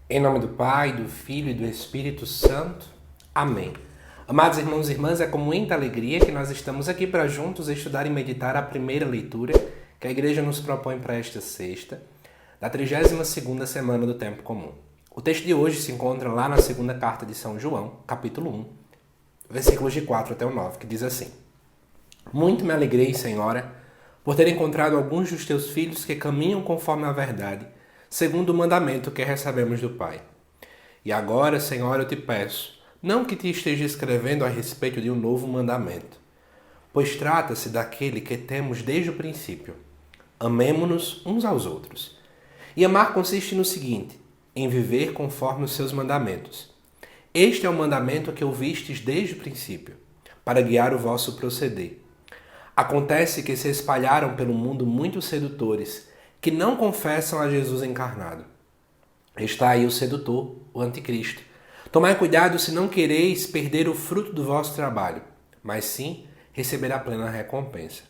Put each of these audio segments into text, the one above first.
Em nome do Pai, do Filho e do Espírito Santo. Amém. Amados irmãos e irmãs, é com muita alegria que nós estamos aqui para juntos estudar e meditar a primeira leitura que a Igreja nos propõe para esta sexta, da 32ª semana do Tempo Comum. O texto de hoje se encontra lá na segunda carta de São João, capítulo 1, versículos de 4 até o 9, que diz assim: Muito me alegrei, Senhora, por ter encontrado alguns dos teus filhos que caminham conforme a verdade, segundo o mandamento que recebemos do Pai. E agora, Senhora, eu te peço, não que te esteja escrevendo a respeito de um novo mandamento, pois trata-se daquele que temos desde o princípio. Amemo-nos uns aos outros. E amar consiste no seguinte, em viver conforme os seus mandamentos. Este é o mandamento que ouvistes desde o princípio, para guiar o vosso proceder. Acontece que se espalharam pelo mundo muitos sedutores, que não confessam a Jesus encarnado. Está aí o sedutor, o anticristo. Tomai cuidado se não quereis perder o fruto do vosso trabalho, mas sim receber a plena recompensa.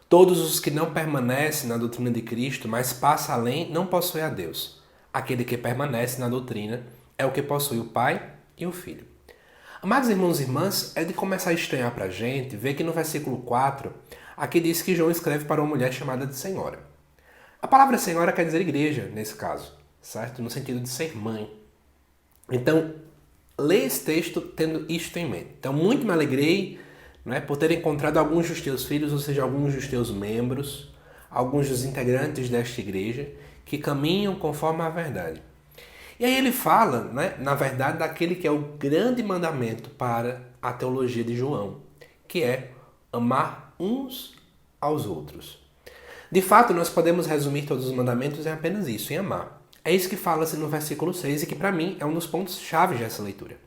Todos os que não permanecem na doutrina de Cristo, mas passa além, não possui a Deus. Aquele que permanece na doutrina é o que possui o Pai e o Filho. Amados irmãos e irmãs, é de começar a estranhar para a gente ver que no versículo 4, aqui diz que João escreve para uma mulher chamada de Senhora. A palavra Senhora quer dizer igreja, nesse caso, certo? No sentido de ser mãe. Então, lê esse texto tendo isto em mente. Então, muito me alegrei, por ter encontrado alguns dos teus filhos, ou seja, alguns dos teus membros, alguns dos integrantes desta igreja, que caminham conforme a verdade. E aí ele fala, na verdade, daquele que é o grande mandamento para a teologia de João, que é amar uns aos outros. De fato, nós podemos resumir todos os mandamentos em apenas isso, em amar. É isso que fala-se no versículo 6 e que para mim é um dos pontos chaves dessa leitura.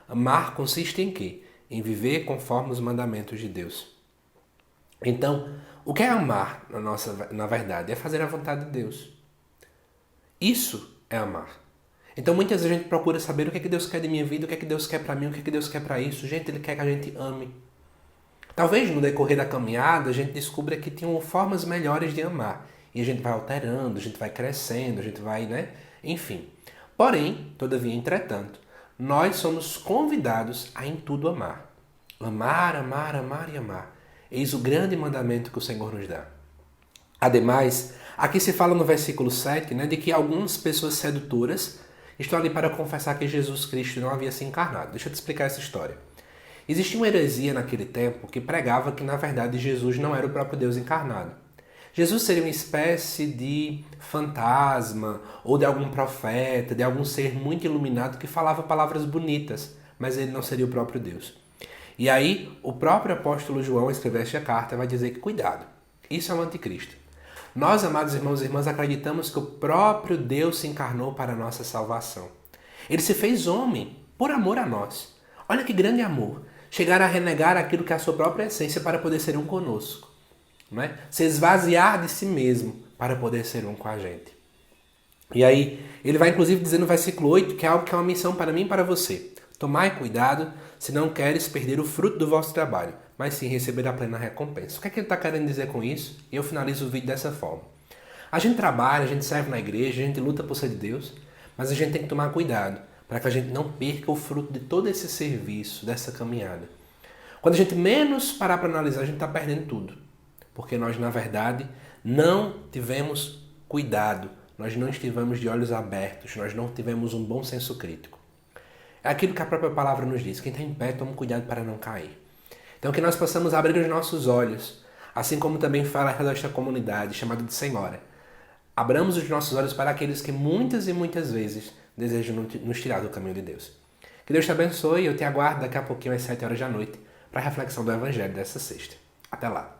Amar consiste em quê? Em viver conforme os mandamentos de Deus. Então, o que é amar, na verdade? É fazer a vontade de Deus. Isso é amar. Então, muitas vezes a gente procura saber o que é que Deus quer de minha vida, o que é que Deus quer para mim, o que é que Deus quer para isso. Gente, Ele quer que a gente ame. Talvez no decorrer da caminhada a gente descubra que tinham formas melhores de amar. E a gente vai alterando, a gente vai crescendo, a gente vai, enfim. Porém, todavia, entretanto, nós somos convidados a em tudo amar. Amar, amar, amar e amar. Eis o grande mandamento que o Senhor nos dá. Ademais, aqui se fala no versículo 7, de que algumas pessoas sedutoras estão ali para confessar que Jesus Cristo não havia se encarnado. Deixa eu te explicar essa história. Existia uma heresia naquele tempo que pregava que, na verdade, Jesus não era o próprio Deus encarnado. Jesus seria uma espécie de fantasma ou de algum profeta, de algum ser muito iluminado que falava palavras bonitas, mas ele não seria o próprio Deus. E aí, o próprio apóstolo João, ao escrever esta carta, vai dizer que cuidado, isso é o anticristo. Nós, amados irmãos e irmãs, acreditamos que o próprio Deus se encarnou para a nossa salvação. Ele se fez homem por amor a nós. Olha que grande amor. Chegar a renegar aquilo que é a sua própria essência para poder ser um conosco. Se esvaziar de si mesmo para poder ser um com a gente. E aí, ele vai inclusive dizer no versículo 8 que é algo que é uma missão para mim e para você. Tomai cuidado se não queres perder o fruto do vosso trabalho, mas sim receber a plena recompensa. O que é que ele está querendo dizer com isso? E eu finalizo o vídeo dessa forma. A gente trabalha, a gente serve na igreja, a gente luta por ser de Deus, mas a gente tem que tomar cuidado para que a gente não perca o fruto de todo esse serviço, dessa caminhada. Quando a gente menos parar para analisar, a gente está perdendo tudo. Porque nós, na verdade, não tivemos cuidado, nós não estivemos de olhos abertos, nós não tivemos um bom senso crítico. É aquilo que a própria palavra nos diz, quem está em pé, toma cuidado para não cair. Então que nós possamos abrir os nossos olhos, assim como também fala desta comunidade chamada de Senhora. Abramos os nossos olhos para aqueles que muitas e muitas vezes desejam nos tirar do caminho de Deus. Que Deus te abençoe e eu te aguardo daqui a pouquinho às 7 horas da noite para a reflexão do Evangelho dessa sexta. Até lá!